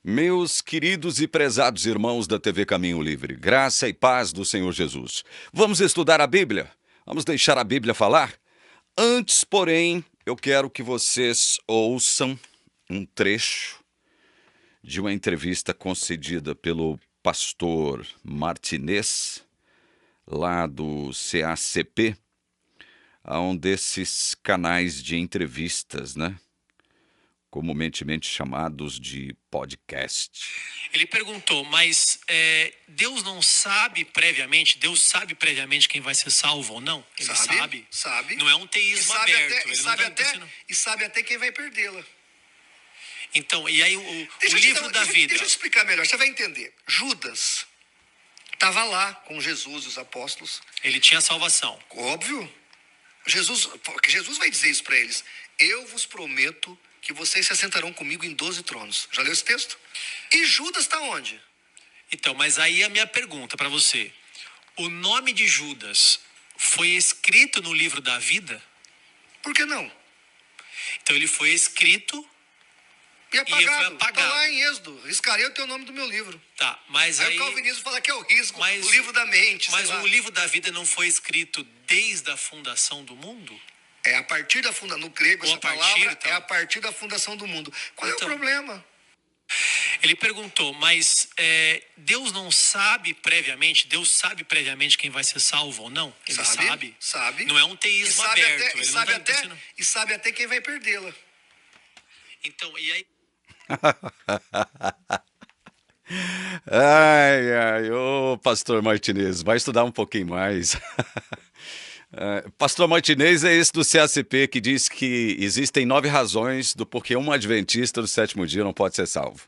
Meus queridos e prezados irmãos da TV Caminho Livre, graça e paz do Senhor Jesus. Vamos estudar a Bíblia? Vamos deixar a Bíblia falar? Antes, porém, eu quero que vocês ouçam um trecho de uma entrevista concedida pelo pastor Martinez, lá do CACP, a um desses canais de entrevistas, né? Comumente chamados de podcast. Ele perguntou, mas Deus não sabe previamente, Deus sabe previamente quem vai ser salvo ou não? Ele sabe? Sabe. Não é um teísmo aberto. E sabe até quem vai perdê-la. Então, e aí o livro da vida... Deixa eu te explicar melhor, você vai entender. Judas estava lá com Jesus e os apóstolos. Ele tinha salvação. Óbvio. Jesus vai dizer isso para eles. Eu vos prometo que vocês se assentarão comigo em 12 tronos. Já leu esse texto? E Judas está onde? Então, mas aí a minha pergunta para você. O nome de Judas foi escrito no livro da vida? Por que não? Então ele foi escrito e apagado. Foi apagado. Está lá em Êxodo. Riscarei o teu nome do meu livro. Tá, mas aí... o calvinismo fala que é o risco, o livro da mente. Mas o livro da vida não foi escrito desde a fundação do mundo? É a partir da fundação, no grego essa palavra então. é a partir da fundação do mundo. Qual é o problema? Ele perguntou, mas Deus não sabe previamente, Deus sabe previamente quem vai ser salvo ou não? Ele sabe? Sabe. Não é um teísmo aberto. E sabe até quem vai perdê-la. Então, e aí... Ai, ô pastor Martinez, vai estudar um pouquinho mais. Pastor Martinez é esse do CACP que diz que existem 9 razões do porquê um adventista do sétimo dia não pode ser salvo.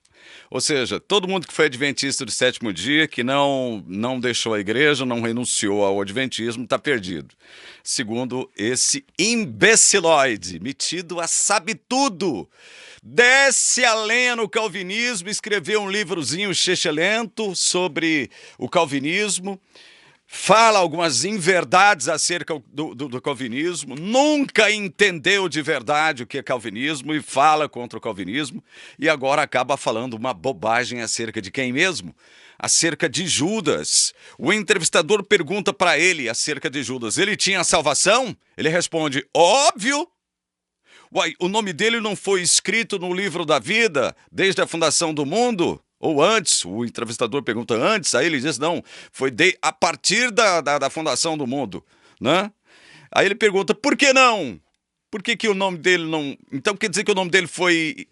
Ou seja, todo mundo que foi adventista do sétimo dia, que não deixou a igreja, não renunciou ao adventismo, está perdido. Segundo esse imbeciloide, metido a sabe tudo, desce a lenha no calvinismo, escreveu um livrozinho chechelento sobre o calvinismo, fala algumas inverdades acerca do calvinismo, nunca entendeu de verdade o que é calvinismo e fala contra o calvinismo, e agora acaba falando uma bobagem acerca de quem mesmo? Acerca de Judas. O entrevistador pergunta para ele acerca de Judas, ele tinha salvação? Ele responde, óbvio! Uai, o nome dele não foi escrito no livro da vida desde a fundação do mundo? Ou antes, o entrevistador pergunta antes, aí ele diz, não, foi a partir da fundação do mundo, né? Aí ele pergunta, por que não? Por que o nome dele não... Então quer dizer que o nome dele foi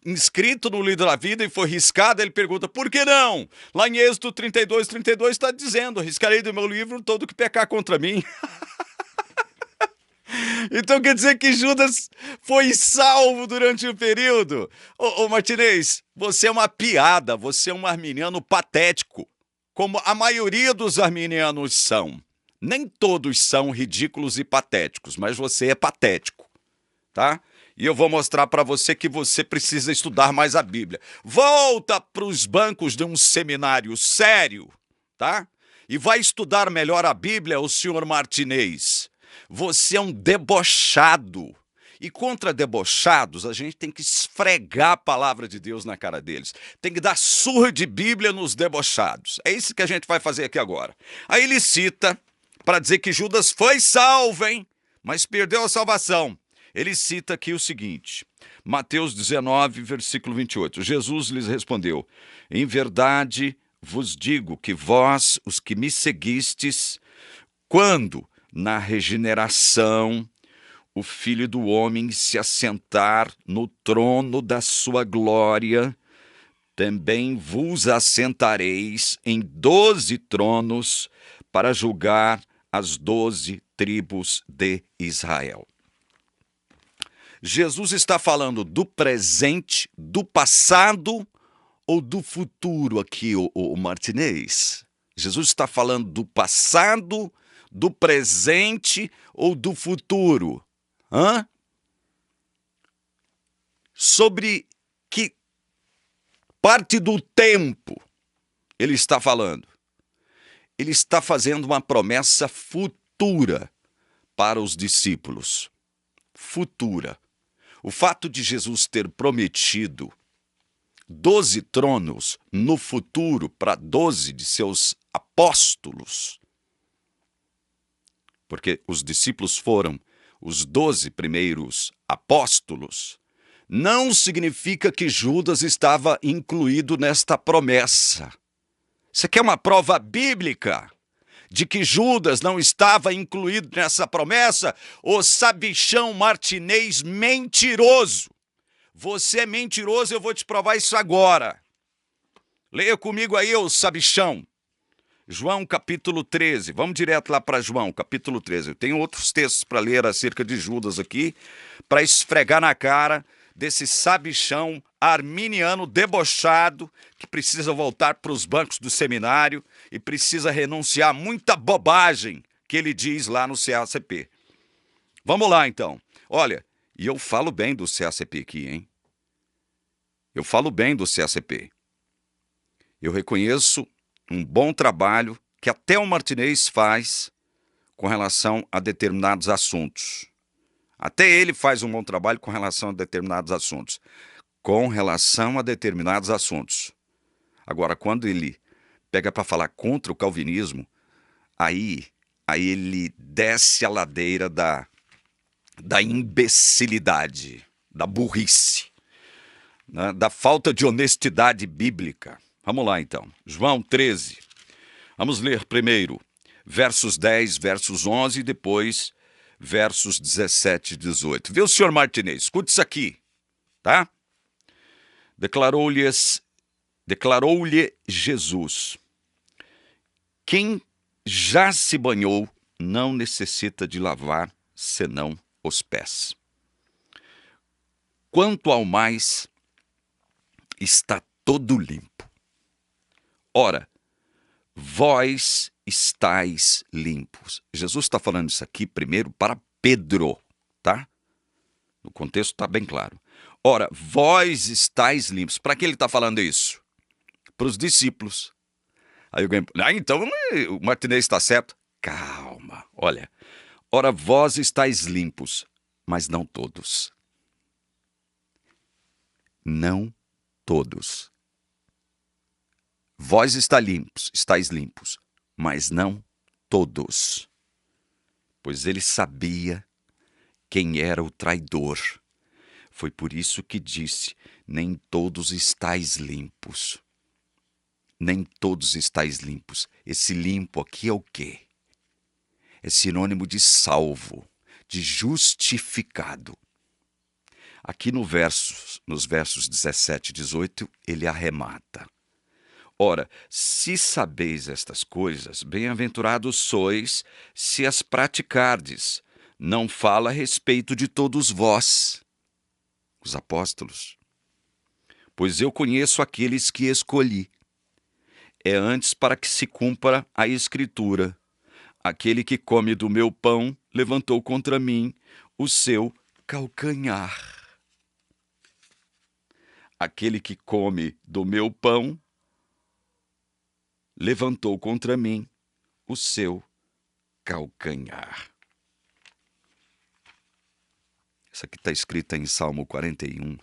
inscrito no livro da vida e foi riscado? Ele pergunta, por que não? Lá em Êxodo 32 está dizendo, riscarei do meu livro todo que pecar contra mim. Então quer dizer que Judas foi salvo durante o período? Ô Martinez, você é uma piada, você é um arminiano patético, como a maioria dos arminianos são. Nem todos são ridículos e patéticos, mas você é patético, tá? E eu vou mostrar para você que você precisa estudar mais a Bíblia. Volta para os bancos de um seminário sério, tá? E vai estudar melhor a Bíblia, o senhor Martinez. Você é um debochado. E contra debochados, a gente tem que esfregar a palavra de Deus na cara deles. Tem que dar surra de Bíblia nos debochados. É isso que a gente vai fazer aqui agora. Aí ele cita, para dizer que Judas foi salvo, hein? Mas perdeu a salvação. Ele cita aqui o seguinte, Mateus 19, versículo 28. Jesus lhes respondeu, em verdade vos digo que vós, os que me seguistes, quando... na regeneração, o Filho do Homem se assentar no trono da sua glória, também vos assentareis em 12 tronos para julgar as 12 tribos de Israel. Jesus está falando do presente, do passado ou do futuro aqui, o Martinez? Jesus está falando do passado, do presente ou do futuro? Sobre que parte do tempo ele está falando? Ele está fazendo uma promessa futura para os discípulos. Futura. O fato de Jesus ter prometido 12 tronos no futuro para 12 de seus apóstolos, porque os discípulos foram os 12 primeiros apóstolos, não significa que Judas estava incluído nesta promessa. Você quer uma prova bíblica de que Judas não estava incluído nessa promessa? Ô sabichão Martinez mentiroso! Você é mentiroso, eu vou te provar isso agora. Leia comigo aí, ô sabichão. João capítulo 13, vamos direto lá para João capítulo 13. Eu tenho outros textos para ler acerca de Judas aqui, para esfregar na cara desse sabichão arminiano debochado que precisa voltar para os bancos do seminário e precisa renunciar a muita bobagem que ele diz lá no CACP. Vamos lá então. Olha, e eu falo bem do CACP aqui, hein? Eu falo bem do CACP. Eu reconheço um bom trabalho que até o Martinez faz com relação a determinados assuntos. Até ele faz um bom trabalho com relação a determinados assuntos. Com relação a determinados assuntos. Agora, quando ele pega para falar contra o calvinismo, aí ele desce a ladeira da imbecilidade, da burrice, né, da falta de honestidade bíblica. Vamos lá, então. João 13. Vamos ler primeiro versos 10, versos 11 e depois versos 17 e 18. Viu, senhor Martinez? Escute isso aqui, tá? Declarou-lhe Jesus: quem já se banhou não necessita de lavar senão os pés. Quanto ao mais, está todo limpo. Ora, vós estáis limpos. Jesus está falando isso aqui primeiro para Pedro, tá? No contexto está bem claro. Ora, vós estáis limpos. Para que ele está falando isso? Para os discípulos. Aí alguém... então o Martinez está certo? Calma, olha. Ora, vós estáis limpos, mas não todos. Não todos. Vós estáis limpos, mas não todos. Pois ele sabia quem era o traidor. Foi por isso que disse: nem todos estáis limpos. Nem todos estáis limpos. Esse limpo aqui é o quê? É sinônimo de salvo, de justificado. Aqui nos versos 17 e 18, ele arremata. Ora, se sabeis estas coisas, bem-aventurados sois se as praticardes. Não fala a respeito de todos vós, os apóstolos. Pois eu conheço aqueles que escolhi. É antes para que se cumpra a Escritura. Aquele que come do meu pão levantou contra mim o seu calcanhar. Aquele que come do meu pão levantou contra mim o seu calcanhar. Isso aqui está escrito em Salmos 41,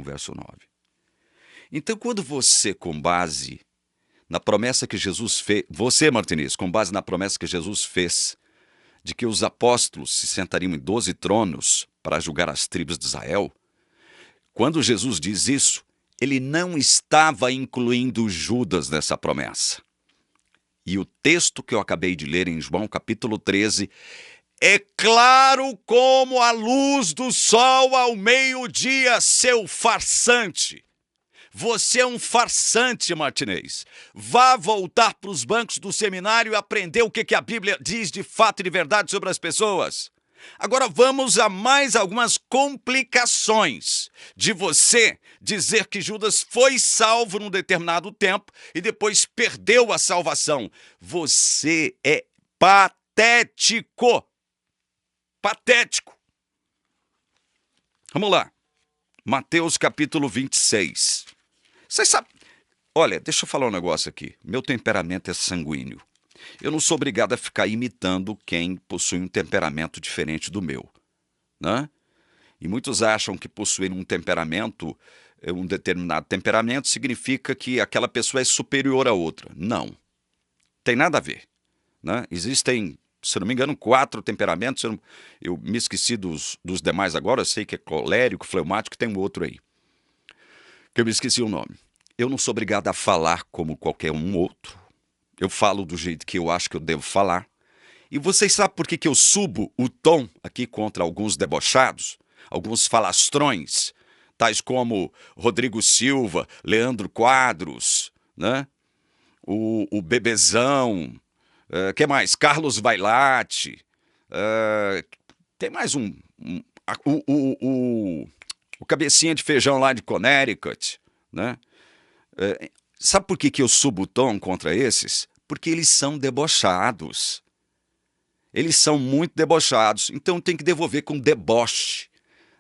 verso 9. Então, quando você, com base na promessa que Jesus fez, você, Martinez, com base na promessa que Jesus fez, de que os apóstolos se sentariam em 12 tronos para julgar as tribos de Israel, quando Jesus diz isso, ele não estava incluindo Judas nessa promessa. E o texto que eu acabei de ler em João capítulo 13 é claro como a luz do sol ao meio-dia, seu farsante. Você é um farsante, Martinez. Vá voltar para os bancos do seminário e aprender o que a Bíblia diz de fato e de verdade sobre as pessoas. Agora vamos a mais algumas complicações de você dizer que Judas foi salvo num determinado tempo e depois perdeu a salvação. Você é patético. Patético. Vamos lá. Mateus capítulo 26. Vocês sabem... Olha, deixa eu falar um negócio aqui. Meu temperamento é sanguíneo. Eu não sou obrigado a ficar imitando quem possui um temperamento diferente do meu, né? E muitos acham que possuir um temperamento um determinado temperamento significa que aquela pessoa é superior a outra. Não. Tem nada a ver, né? Existem, se não me engano, 4 temperamentos. Eu me esqueci dos demais agora. Eu sei que é colérico, fleumático, tem um outro aí, que eu me esqueci o nome. Eu não sou obrigado a falar como qualquer um outro. Eu falo do jeito que eu acho que eu devo falar. E vocês sabem por que eu subo o tom aqui contra alguns debochados, alguns falastrões, tais como Rodrigo Silva, Leandro Quadros, né? O Bebezão, que mais? Carlos Vailate, tem mais o cabecinha de feijão lá de Connecticut, né? Sabe por que eu subo o tom contra esses? Porque eles são debochados. Eles são muito debochados, então tem que devolver com deboche,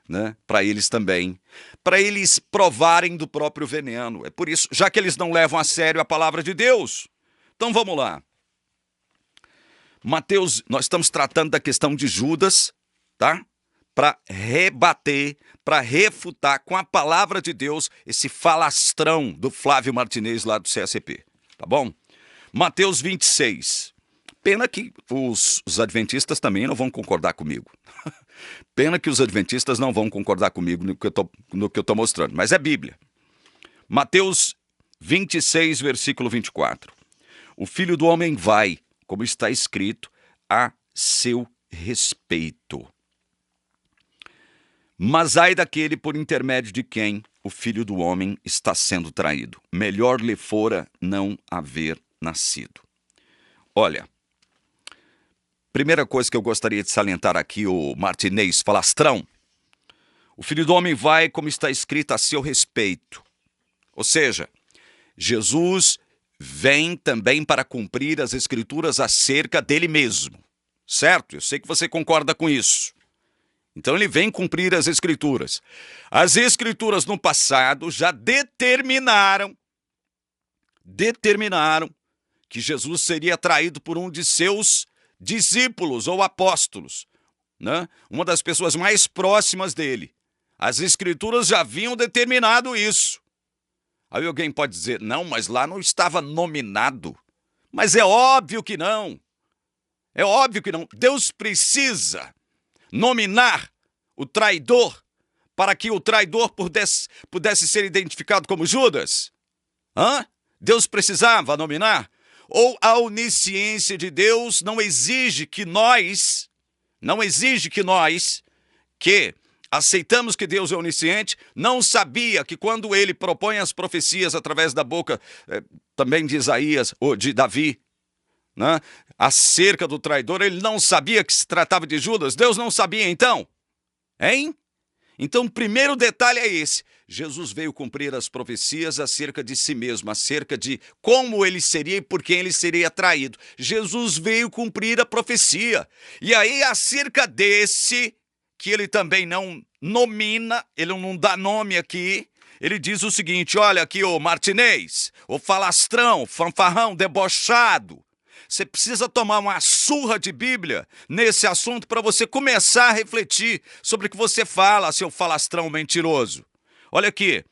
né? Para eles também, para eles provarem do próprio veneno. É por isso, já que eles não levam a sério a palavra de Deus. Então vamos lá. Mateus, nós estamos tratando da questão de Judas, tá? Para rebater, para refutar com a palavra de Deus esse falastrão do Flávio Martinez lá do CSP, tá bom? Mateus 26. Pena que os adventistas também não vão concordar comigo. Pena que os adventistas não vão concordar comigo no que eu estou mostrando, mas é Bíblia. Mateus 26, versículo 24. O Filho do Homem vai, como está escrito, a seu respeito. Mas ai daquele por intermédio de quem o Filho do Homem está sendo traído. Melhor lhe fora não haver nascido. Olha, primeira coisa que eu gostaria de salientar aqui, o Martinez falastrão. O Filho do Homem vai, como está escrito, a seu respeito. Ou seja, Jesus vem também para cumprir as Escrituras acerca dele mesmo. Certo? Eu sei que você concorda com isso. Então ele vem cumprir as Escrituras. As Escrituras no passado já determinaram que Jesus seria traído por um de seus discípulos ou apóstolos, né? Uma das pessoas mais próximas dele. As Escrituras já haviam determinado isso. Aí alguém pode dizer, não, mas lá não estava nominado. Mas é óbvio que não. É óbvio que não. Deus precisa nominar o traidor para que o traidor pudesse ser identificado como Judas? Deus precisava nominar? Ou a onisciência de Deus não exige que nós, que aceitamos que Deus é onisciente, não sabia que quando ele propõe as profecias através da boca também de Isaías ou de Davi, né, acerca do traidor, ele não sabia que se tratava de Judas? Deus não sabia então? Hein? Então, o primeiro detalhe é esse. Jesus veio cumprir as profecias acerca de si mesmo, acerca de como ele seria e por quem ele seria traído. Jesus veio cumprir a profecia. E aí, acerca desse, que ele também não nomina, ele não dá nome aqui, ele diz o seguinte, olha aqui, ô Martinez, ô falastrão, fanfarrão, debochado, você precisa tomar uma surra de Bíblia nesse assunto para você começar a refletir sobre o que você fala, seu falastrão mentiroso. Olha aqui.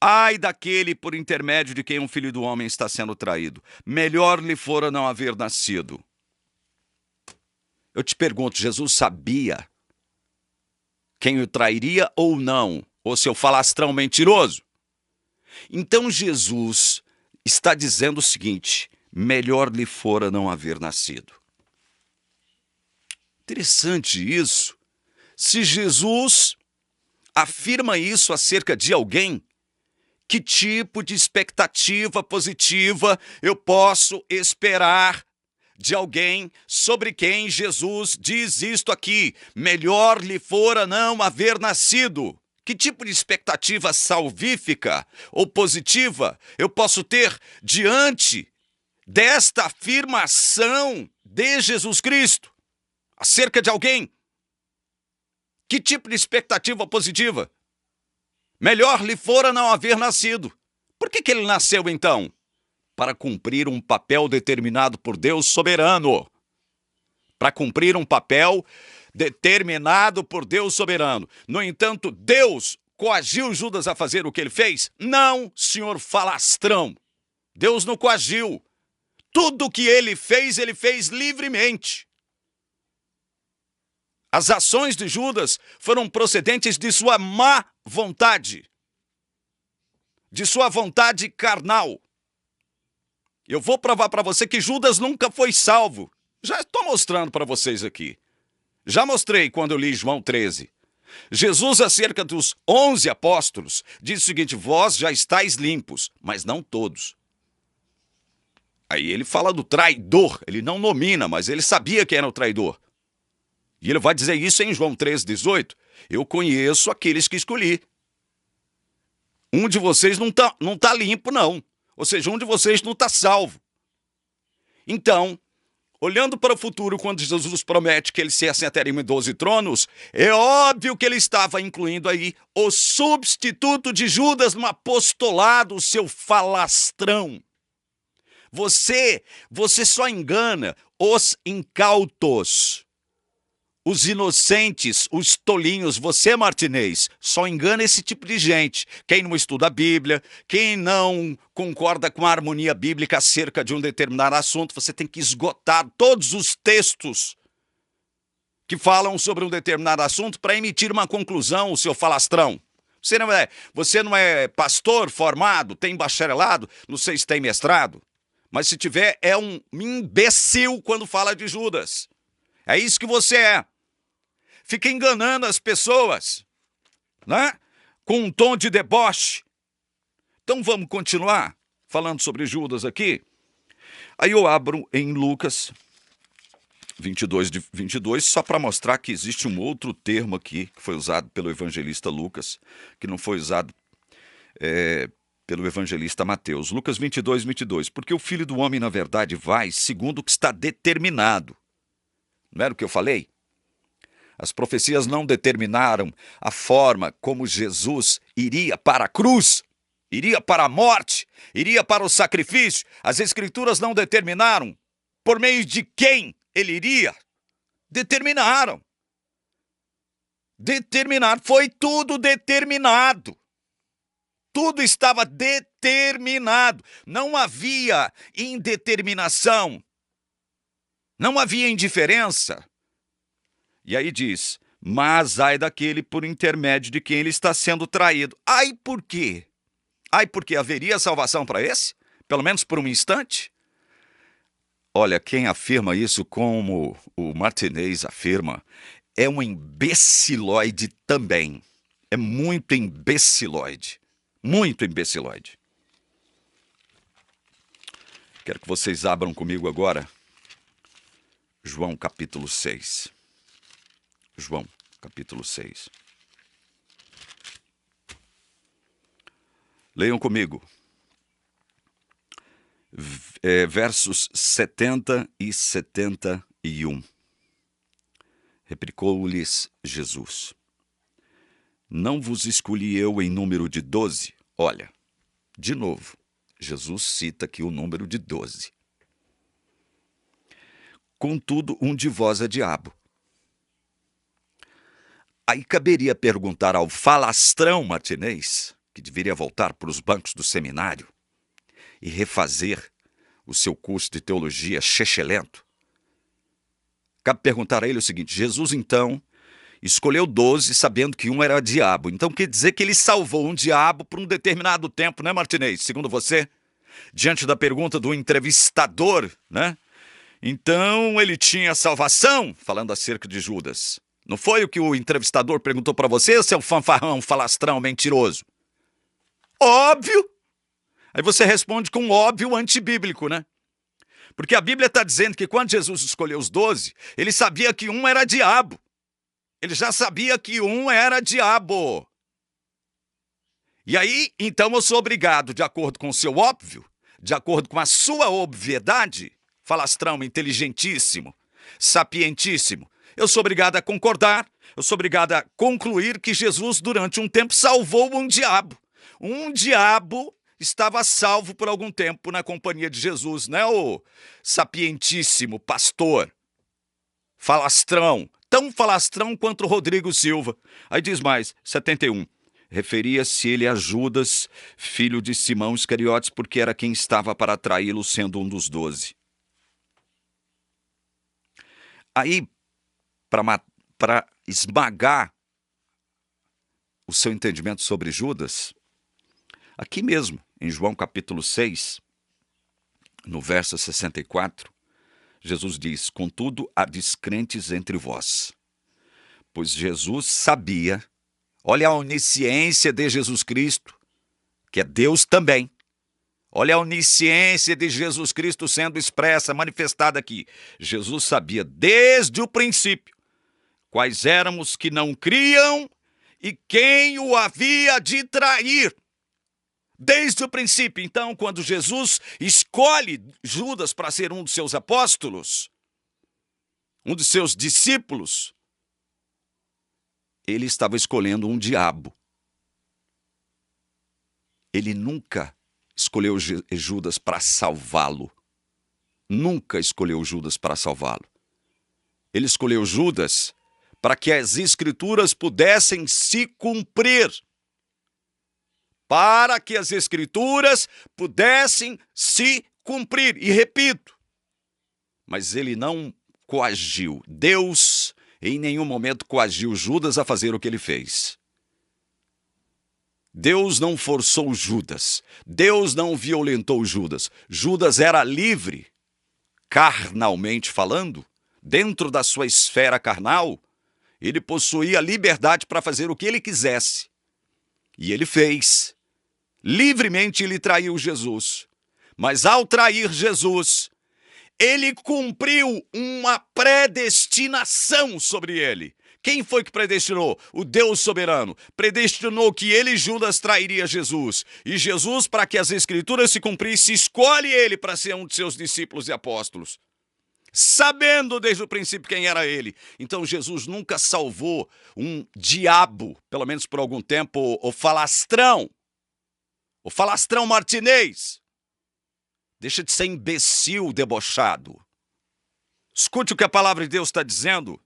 Ai daquele por intermédio de quem um filho do homem está sendo traído. Melhor lhe fora não haver nascido. Eu te pergunto, Jesus sabia quem o trairia ou não? Ou seu falastrão mentiroso? Então Jesus está dizendo o seguinte, melhor lhe fora não haver nascido. Interessante isso. Se Jesus afirma isso acerca de alguém, que tipo de expectativa positiva eu posso esperar de alguém sobre quem Jesus diz isto aqui? Melhor lhe fora não haver nascido. Que tipo de expectativa salvífica ou positiva eu posso ter diante desta afirmação de Jesus Cristo acerca de alguém? Que tipo de expectativa positiva? Melhor lhe fora não haver nascido. Por que ele nasceu então? Para cumprir um papel determinado por Deus soberano. Para cumprir um papel determinado por Deus soberano. No entanto, Deus, coagiu Judas a fazer o que ele fez? Não, senhor falastrão. Deus não coagiu. Tudo que ele fez livremente. As ações de Judas foram procedentes de sua má vontade, de sua vontade carnal. Eu vou provar para você que Judas nunca foi salvo. Já estou mostrando para vocês aqui. Já mostrei quando eu li João 13. Jesus, acerca dos 11 apóstolos, diz o seguinte: vós já estáis limpos, mas não todos. Aí ele fala do traidor, ele não nomina, mas ele sabia quem era o traidor. E ele vai dizer isso em João 13:18. Eu conheço aqueles que escolhi. Um de vocês não tá limpo, não. Ou seja, um de vocês não está salvo. Então, olhando para o futuro, quando Jesus promete que ele se assentaria em 12 tronos, é óbvio que ele estava incluindo aí o substituto de Judas no apostolado, seu falastrão. Você só engana os incautos, os inocentes, os tolinhos. Você, Martinez, só engana esse tipo de gente. Quem não estuda a Bíblia, quem não concorda com a harmonia bíblica acerca de um determinado assunto, você tem que esgotar todos os textos que falam sobre um determinado assunto para emitir uma conclusão, o seu falastrão. Você não é pastor formado, tem bacharelado, não sei se tem mestrado, mas se tiver, é um imbecil quando fala de Judas. É isso que você é. Fica enganando as pessoas, né? Com um tom de deboche. Então vamos continuar falando sobre Judas aqui. Aí eu abro em Lucas 22, só para mostrar que existe um outro termo aqui, que foi usado pelo evangelista Lucas, que não foi usado pelo evangelista Mateus. Lucas 22. Porque o Filho do Homem, na verdade, vai segundo o que está determinado. Não era o que eu falei? As profecias não determinaram a forma como Jesus iria para a cruz, iria para a morte, iria para o sacrifício. As Escrituras não determinaram por meio de quem ele iria. Determinaram. Foi tudo determinado. Tudo estava determinado. Não havia indeterminação. Não havia indiferença. E aí diz: mas ai daquele por intermédio de quem ele está sendo traído. Ai por quê? Ai porque haveria salvação para esse? Pelo menos por um instante? Olha, quem afirma isso, como o Martinez afirma, é um imbecilóide também. É muito imbecilóide. Muito imbecilóide. Quero que vocês abram comigo agora João capítulo 6. João capítulo 6. Leiam comigo. Versos 70 e 71. Replicou-lhes Jesus: não vos escolhi eu em número de 12? Olha, de novo, Jesus cita aqui o número de 12. Contudo, um de vós é diabo. Aí caberia perguntar ao falastrão Martinez, que deveria voltar para os bancos do seminário e refazer o seu curso de teologia chechelento. Cabe perguntar a ele o seguinte: Jesus, então, escolheu 12 sabendo que um era diabo. Então quer dizer que ele salvou um diabo por um determinado tempo, né, Martinez? Segundo você, diante da pergunta do entrevistador, né? Então ele tinha salvação, falando acerca de Judas. Não foi o que o entrevistador perguntou para você, seu fanfarrão, falastrão, mentiroso? Óbvio! Aí você responde com um óbvio antibíblico, né? Porque a Bíblia está dizendo que quando Jesus escolheu os 12, ele sabia que um era diabo. Ele já sabia que um era diabo. E aí, então eu sou obrigado, de acordo com o seu óbvio, de acordo com a sua obviedade, falastrão inteligentíssimo, sapientíssimo, eu sou obrigado a concordar, eu sou obrigado a concluir que Jesus, durante um tempo, salvou um diabo. Um diabo estava salvo por algum tempo na companhia de Jesus, né, o sapientíssimo pastor, falastrão, tão falastrão quanto o Rodrigo Silva. Aí diz mais, 71. referia-se ele a Judas, filho de Simão Iscariotes, porque era quem estava para traí-lo, sendo um dos 12. Aí, para esmagar o seu entendimento sobre Judas, aqui mesmo, em João capítulo 6, no verso 64, Jesus diz: contudo, há descrentes entre vós. Pois Jesus sabia, olha a onisciência de Jesus Cristo, que é Deus também. Olha a onisciência de Jesus Cristo sendo expressa, manifestada aqui. Jesus sabia desde o princípio quais éramos que não criam e quem o havia de trair. Desde o princípio. Então, quando Jesus escolhe Judas para ser um dos seus apóstolos, um dos seus discípulos, ele estava escolhendo um diabo. Ele nunca escolheu Judas para salvá-lo. Nunca escolheu Judas para salvá-lo. Ele escolheu Judas para que as Escrituras pudessem se cumprir. Para que as Escrituras pudessem se cumprir. E repito, mas ele não coagiu. Deus, em nenhum momento, coagiu Judas a fazer o que ele fez. Deus não forçou Judas. Deus não violentou Judas. Judas era livre, carnalmente falando, dentro da sua esfera carnal. Ele possuía liberdade para fazer o que ele quisesse. E ele fez. Livremente ele traiu Jesus. Mas ao trair Jesus, ele cumpriu uma predestinação sobre ele. Quem foi que predestinou? O Deus soberano. Predestinou que ele e Judas trairia Jesus. E Jesus, para que as Escrituras se cumprissem, escolhe ele para ser um de seus discípulos e apóstolos. Sabendo desde o princípio quem era ele. Então Jesus nunca salvou um diabo, pelo menos por algum tempo, o falastrão martinês. Deixa de ser imbecil, debochado. Escute o que a palavra de Deus está dizendo.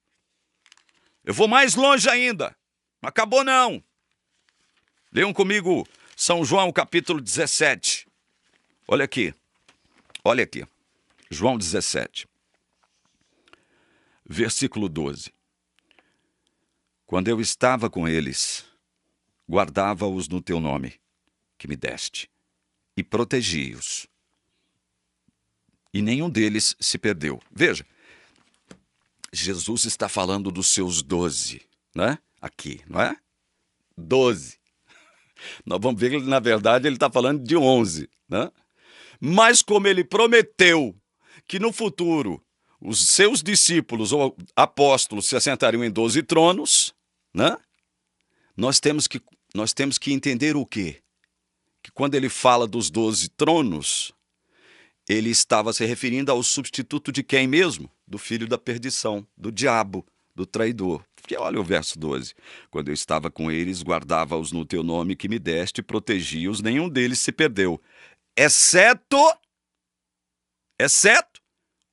Eu vou mais longe ainda. Não acabou não. Leiam comigo São João capítulo 17. Olha aqui. Olha aqui. João 17. Versículo 12. Quando eu estava com eles, guardava-os no teu nome, que me deste, e protegi-os. E nenhum deles se perdeu. Veja, Jesus está falando dos seus 12, né? Aqui, não é? 12. Nós vamos ver que, na verdade, ele está falando de 11, né? Mas como ele prometeu que no futuro os seus discípulos ou apóstolos se assentariam em 12 tronos, né? Nós temos que entender o quê? Que quando ele fala dos 12 tronos, ele estava se referindo ao substituto de quem mesmo? Do filho da perdição, do diabo, do traidor. Porque olha o verso 12. Quando eu estava com eles, guardava-os no teu nome que me deste, protegia-os, nenhum deles se perdeu. Exceto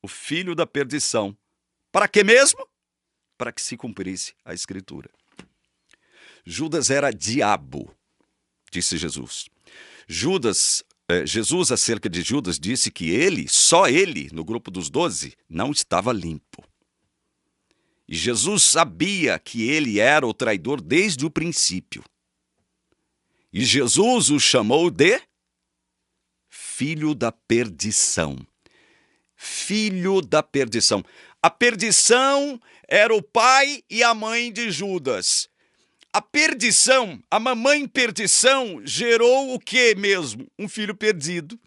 o filho da perdição. Para que mesmo? Para que se cumprisse a Escritura. Judas era diabo, disse Jesus. Jesus, acerca de Judas, disse que ele, só ele, no grupo dos 12, não estava limpo. E Jesus sabia que ele era o traidor desde o princípio. E Jesus o chamou de filho da perdição. Filho da perdição. A perdição era o pai e a mãe de Judas. A perdição, a mamãe perdição, gerou o que mesmo? Um filho perdido.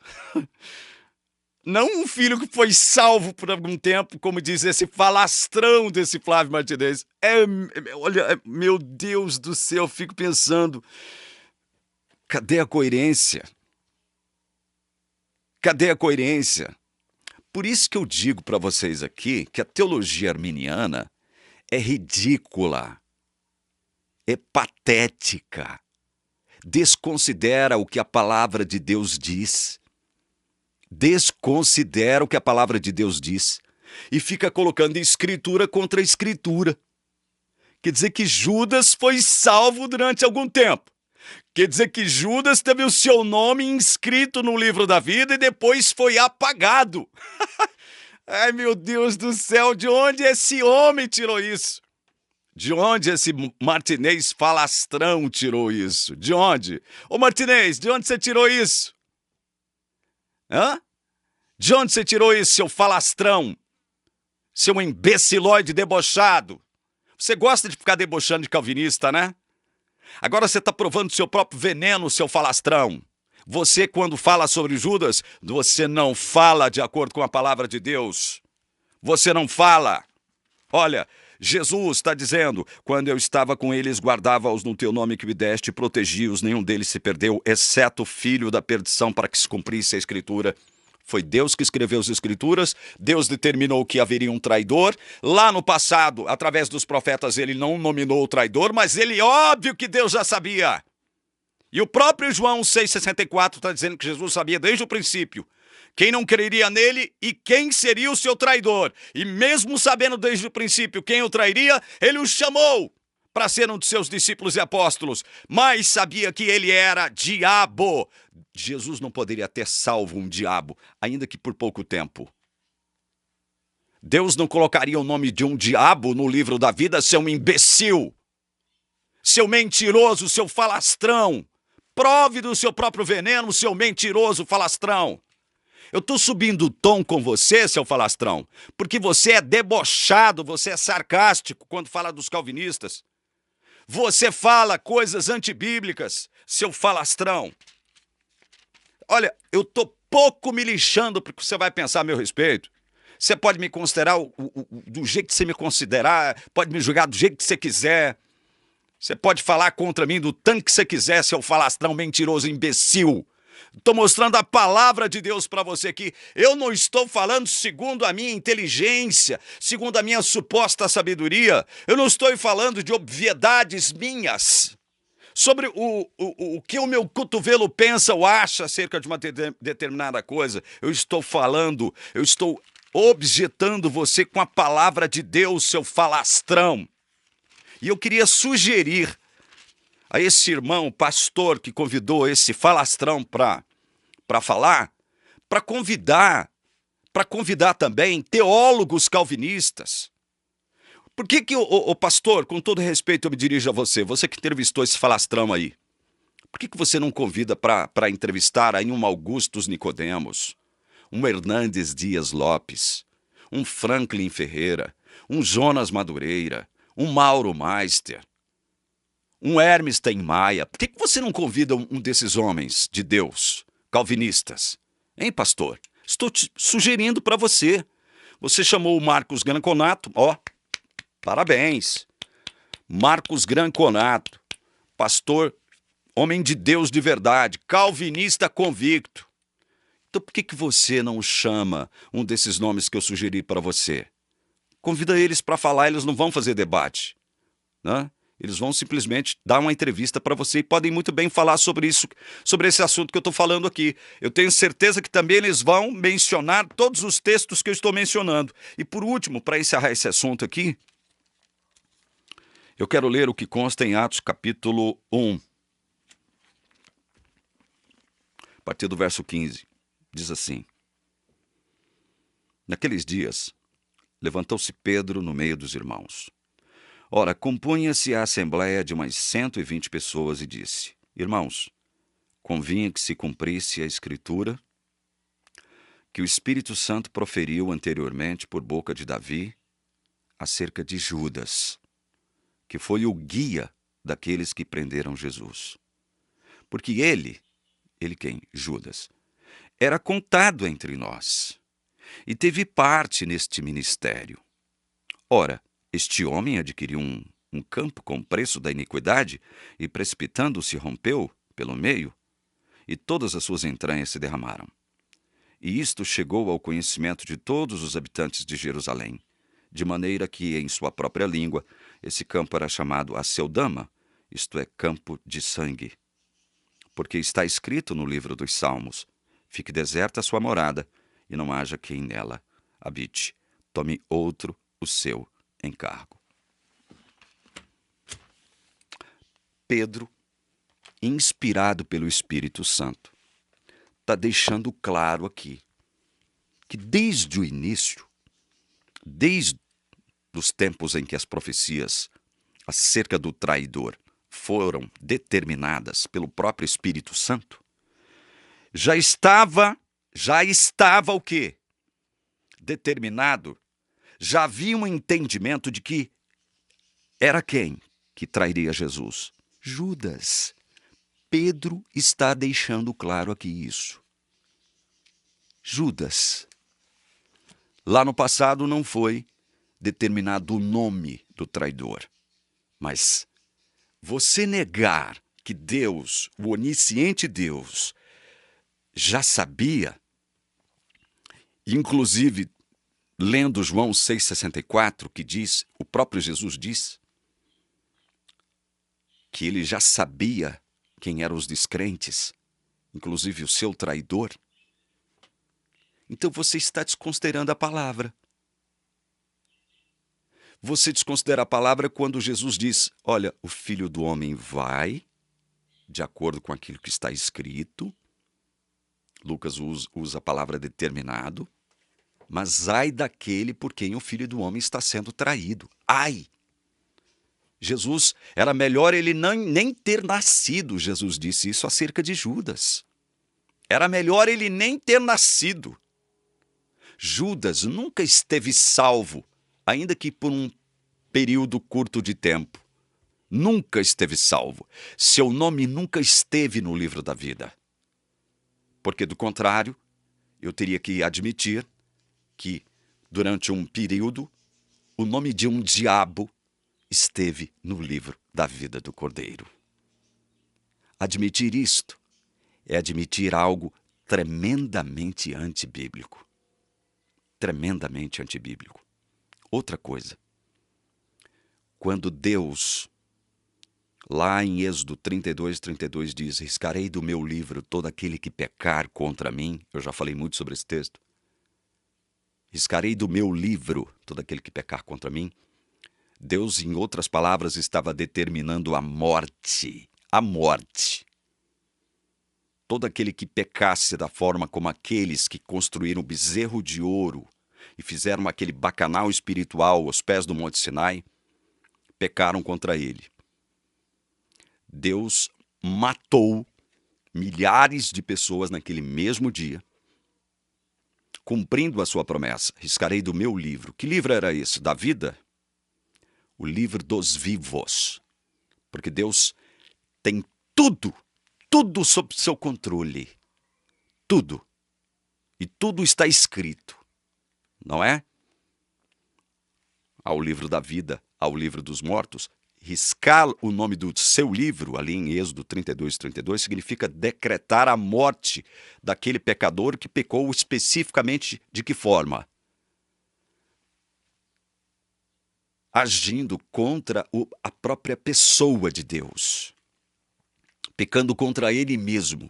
Não um filho que foi salvo por algum tempo, como diz esse falastrão desse Flávio Martinez. Olha, meu Deus do céu, eu fico pensando, cadê a coerência? Cadê a coerência? Por isso que eu digo para vocês aqui que a teologia arminiana é ridícula, é patética, desconsidera o que a palavra de Deus diz. Desconsidera o que a palavra de Deus diz e fica colocando escritura contra escritura. Quer dizer que Judas foi salvo durante algum tempo. Quer dizer que Judas teve o seu nome inscrito no livro da vida e depois foi apagado. Ai, meu Deus do céu, de onde esse homem tirou isso? De onde esse Martinez falastrão tirou isso? De onde? Ô Martinez, de onde você tirou isso? Hã? De onde você tirou isso, seu falastrão? Seu imbecilóide debochado? Você gosta de ficar debochando de calvinista, né? Agora você está provando seu próprio veneno, seu falastrão. Você, quando fala sobre Judas, você não fala de acordo com a palavra de Deus. Você não fala. Olha, Jesus está dizendo, quando eu estava com eles, guardava-os no teu nome que me deste, e protegi-os, nenhum deles se perdeu, exceto o filho da perdição, para que se cumprisse a Escritura. Foi Deus que escreveu as Escrituras, Deus determinou que haveria um traidor. Lá no passado, através dos profetas, ele não nominou o traidor, mas óbvio que Deus já sabia. E o próprio João 6,64 está dizendo que Jesus sabia desde o princípio quem não creria nele e quem seria o seu traidor. E mesmo sabendo desde o princípio quem o trairia, ele o chamou para ser um de seus discípulos e apóstolos, mas sabia que ele era diabo. Jesus não poderia ter salvo um diabo, ainda que por pouco tempo. Deus não colocaria o nome de um diabo no livro da vida, seu imbecil, seu mentiroso, seu falastrão. Prove do seu próprio veneno, seu mentiroso falastrão. Eu estou subindo o tom com você, seu falastrão, porque você é debochado, você é sarcástico quando fala dos calvinistas. Você fala coisas antibíblicas, seu falastrão. Olha, eu estou pouco me lixando porque você vai pensar a meu respeito. Você pode me considerar do jeito que você me considerar, pode me julgar do jeito que você quiser. Você pode falar contra mim do tanto que você quiser, seu falastrão mentiroso, imbecil. Estou mostrando a palavra de Deus para você aqui. Eu não estou falando segundo a minha inteligência, segundo a minha suposta sabedoria. Eu não estou falando de obviedades minhas, sobre o que o meu cotovelo pensa ou acha acerca de uma determinada coisa. Eu estou objetando você com a palavra de Deus, seu falastrão. E eu queria sugerir a esse irmão pastor que convidou esse falastrão para falar, para convidar também teólogos calvinistas. Por que o pastor, com todo respeito eu me dirijo a você que entrevistou esse falastrão aí, por que você não convida para entrevistar aí um Augustus Nicodemos, um Hernandes Dias Lopes, um Franklin Ferreira, um Jonas Madureira, um Mauro Meister, um Hermes Maia? Por que você não convida um desses homens de Deus, calvinistas? Hein, pastor? Estou te sugerindo para você. Você chamou o Marcos Granconato, parabéns. Marcos Granconato, pastor, homem de Deus de verdade, calvinista convicto. Então por que você não chama um desses nomes que eu sugeri para você? Convida eles para falar, eles não vão fazer debate, né? Eles vão simplesmente dar uma entrevista para você e podem muito bem falar sobre isso, sobre esse assunto que eu estou falando aqui. Eu tenho certeza que também eles vão mencionar todos os textos que eu estou mencionando. E por último, para encerrar esse assunto aqui, eu quero ler o que consta em Atos capítulo 1, a partir do verso 15. Diz assim: Naqueles dias, levantou-se Pedro no meio dos irmãos. Ora, compunha-se a assembleia de umas 120 pessoas e disse: Irmãos, convinha que se cumprisse a Escritura que o Espírito Santo proferiu anteriormente por boca de Davi acerca de Judas, que foi o guia daqueles que prenderam Jesus. Porque ele quem? Judas, era contado entre nós e teve parte neste ministério. Ora, este homem adquiriu um campo com preço da iniquidade e, precipitando-se, rompeu pelo meio, e todas as suas entranhas se derramaram. E isto chegou ao conhecimento de todos os habitantes de Jerusalém, de maneira que, em sua própria língua, esse campo era chamado Aceldama, isto é, campo de sangue. Porque está escrito no livro dos Salmos: Fique deserta a sua morada, e não haja quem nela habite. Tome outro o seu encargo. Pedro inspirado pelo Espírito Santo, está deixando claro aqui que desde o início, desde os tempos em que as profecias acerca do traidor foram determinadas pelo próprio Espírito Santo, já estava o quê? Determinado, já havia um entendimento de que era quem que trairia Jesus? Judas. Pedro está deixando claro aqui isso. Judas. Lá no passado não foi determinado o nome do traidor, mas você negar que Deus, o onisciente Deus, já sabia, inclusive lendo João 6,64, que diz, o próprio Jesus diz, que ele já sabia quem eram os descrentes, inclusive o seu traidor. Então você está desconsiderando a palavra. Você desconsidera a palavra quando Jesus diz, olha, o Filho do Homem vai, de acordo com aquilo que está escrito. Lucas usa a palavra determinado. Mas ai daquele por quem o Filho do Homem está sendo traído. Ai! Jesus, era melhor ele nem ter nascido. Jesus disse isso acerca de Judas. Era melhor ele nem ter nascido. Judas nunca esteve salvo, ainda que por um período curto de tempo. Nunca esteve salvo. Seu nome nunca esteve no livro da vida. Porque, do contrário, eu teria que admitir que, durante um período, o nome de um diabo esteve no livro da vida do Cordeiro. Admitir isto é admitir algo tremendamente antibíblico. Tremendamente antibíblico. Outra coisa. Quando Deus, lá em Êxodo 32 diz, riscarei do meu livro todo aquele que pecar contra mim. Eu já falei muito sobre esse texto. Riscarei do meu livro todo aquele que pecar contra mim. Deus, em outras palavras, estava determinando a morte. A morte. Todo aquele que pecasse da forma como aqueles que construíram o bezerro de ouro e fizeram aquele bacanal espiritual aos pés do Monte Sinai, pecaram contra ele. Deus matou milhares de pessoas naquele mesmo dia, cumprindo a sua promessa. Riscarei do meu livro. Que livro era esse? Da vida? O livro dos vivos. Porque Deus tem tudo sob seu controle. Tudo. E tudo está escrito. Não é? Ao livro da vida, ao livro dos mortos. Riscar o nome do seu livro, ali em Êxodo 32, significa decretar a morte daquele pecador que pecou especificamente de que forma? Agindo contra a própria pessoa de Deus. Pecando contra ele mesmo.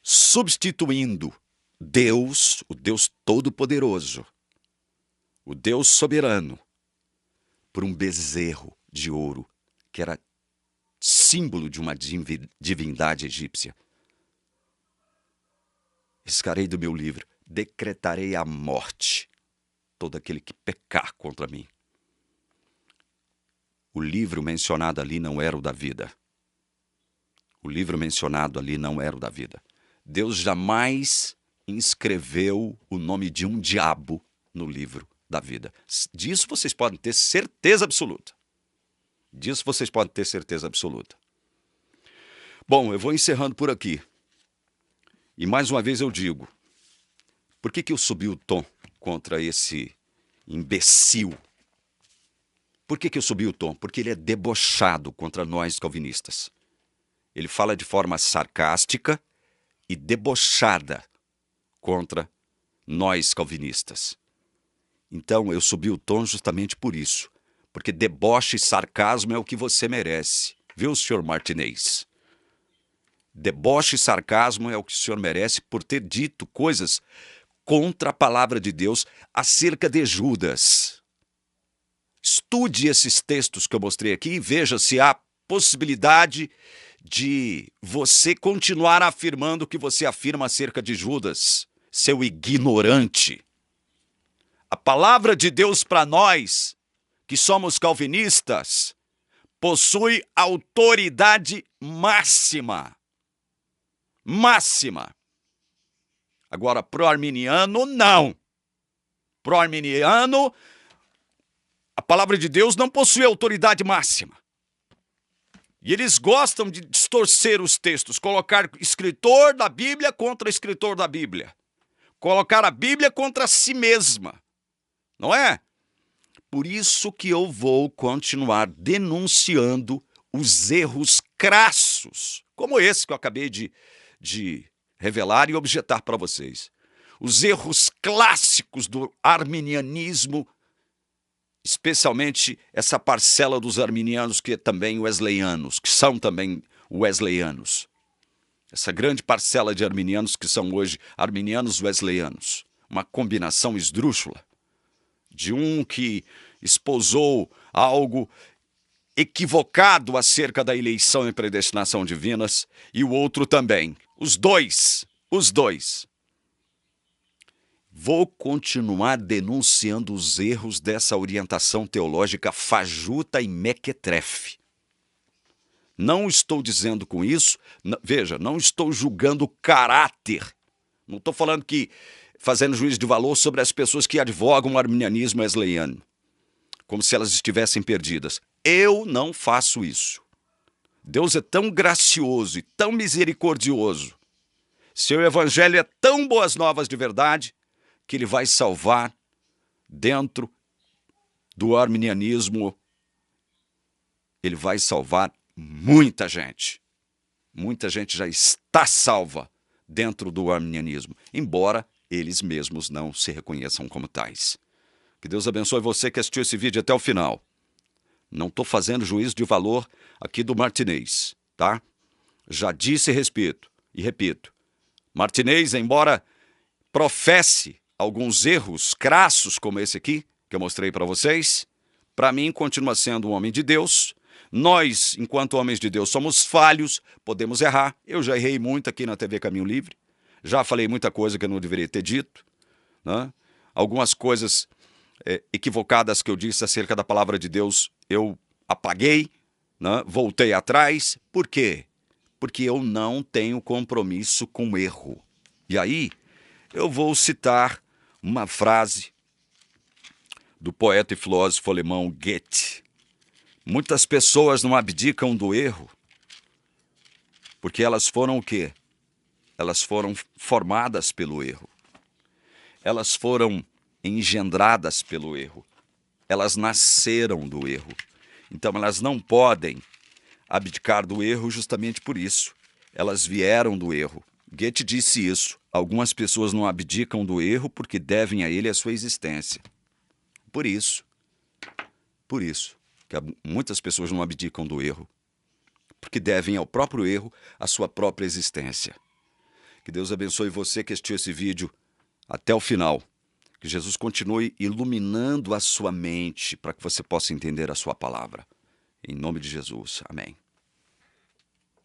Substituindo Deus, o Deus Todo-Poderoso, o Deus Soberano, por um bezerro de ouro, que era símbolo de uma divindade egípcia. Riscarei do meu livro, decretarei a morte, todo aquele que pecar contra mim. O livro mencionado ali não era o da vida. O livro mencionado ali não era o da vida. Deus jamais inscreveu o nome de um diabo no livro da vida. Disso vocês podem ter certeza absoluta. Disso vocês podem ter certeza absoluta. Bom, eu vou encerrando por aqui. E mais uma vez eu digo, por que eu subi o tom contra esse imbecil? Por que eu subi o tom? Porque ele é debochado contra nós calvinistas. Ele fala de forma sarcástica e debochada contra nós calvinistas. Então eu subi o tom justamente por isso. Porque deboche e sarcasmo é o que você merece. Viu, senhor Martinez? Deboche e sarcasmo é o que o senhor merece por ter dito coisas contra a palavra de Deus acerca de Judas. Estude esses textos que eu mostrei aqui e veja se há possibilidade de você continuar afirmando o que você afirma acerca de Judas, seu ignorante. A palavra de Deus para nós, que somos calvinistas, possui autoridade máxima. Máxima. Agora, pro arminiano, não. Pro arminiano, a palavra de Deus não possui autoridade máxima. E eles gostam de distorcer os textos, colocar escritor da Bíblia contra escritor da Bíblia. Colocar a Bíblia contra si mesma. Não é? Por isso que eu vou continuar denunciando os erros crassos, como esse que eu acabei de revelar e objetar para vocês. Os erros clássicos do arminianismo, especialmente essa parcela dos arminianos que também wesleyanos, que são também wesleyanos. Essa grande parcela de arminianos que são hoje arminianos wesleyanos. Uma combinação esdrúxula de um que esposou algo equivocado acerca da eleição e predestinação divinas e o outro também. Os dois. Vou continuar denunciando os erros dessa orientação teológica fajuta e mequetrefe. Não estou dizendo com isso, veja, não estou julgando caráter. Não estou falando que, fazendo juízo de valor sobre as pessoas que advogam o arminianismo wesleyano, como se elas estivessem perdidas. Eu não faço isso. Deus é tão gracioso e tão misericordioso. Seu evangelho é tão boas novas de verdade, que ele vai salvar dentro do arminianismo, ele vai salvar muita gente. Muita gente já está salva dentro do arminianismo, embora eles mesmos não se reconheçam como tais. Que Deus abençoe você que assistiu esse vídeo até o final. Não estou fazendo juízo de valor aqui do Martinez, tá? Já disse e repito, Martinez, embora professe alguns erros crassos como esse aqui, que eu mostrei para vocês, para mim continua sendo um homem de Deus. Nós, enquanto homens de Deus, somos falhos, podemos errar. Eu já errei muito aqui na TV Caminho Livre, já falei muita coisa que eu não deveria ter dito, né? Algumas coisas equivocadas que eu disse acerca da palavra de Deus, eu apaguei, né? Voltei atrás. Por quê? Porque eu não tenho compromisso com erro. E aí, eu vou citar uma frase do poeta e filósofo alemão Goethe. Muitas pessoas não abdicam do erro porque elas foram o quê? Elas foram formadas pelo erro. Elas foram engendradas pelo erro. Elas nasceram do erro. Então elas não podem abdicar do erro justamente por isso. Elas vieram do erro. Goethe disse isso. Algumas pessoas não abdicam do erro porque devem a ele a sua existência. Por isso que muitas pessoas não abdicam do erro, porque devem ao próprio erro a sua própria existência. Que Deus abençoe você que assistiu esse vídeo até o final. Que Jesus continue iluminando a sua mente para que você possa entender a sua palavra. Em nome de Jesus. Amém.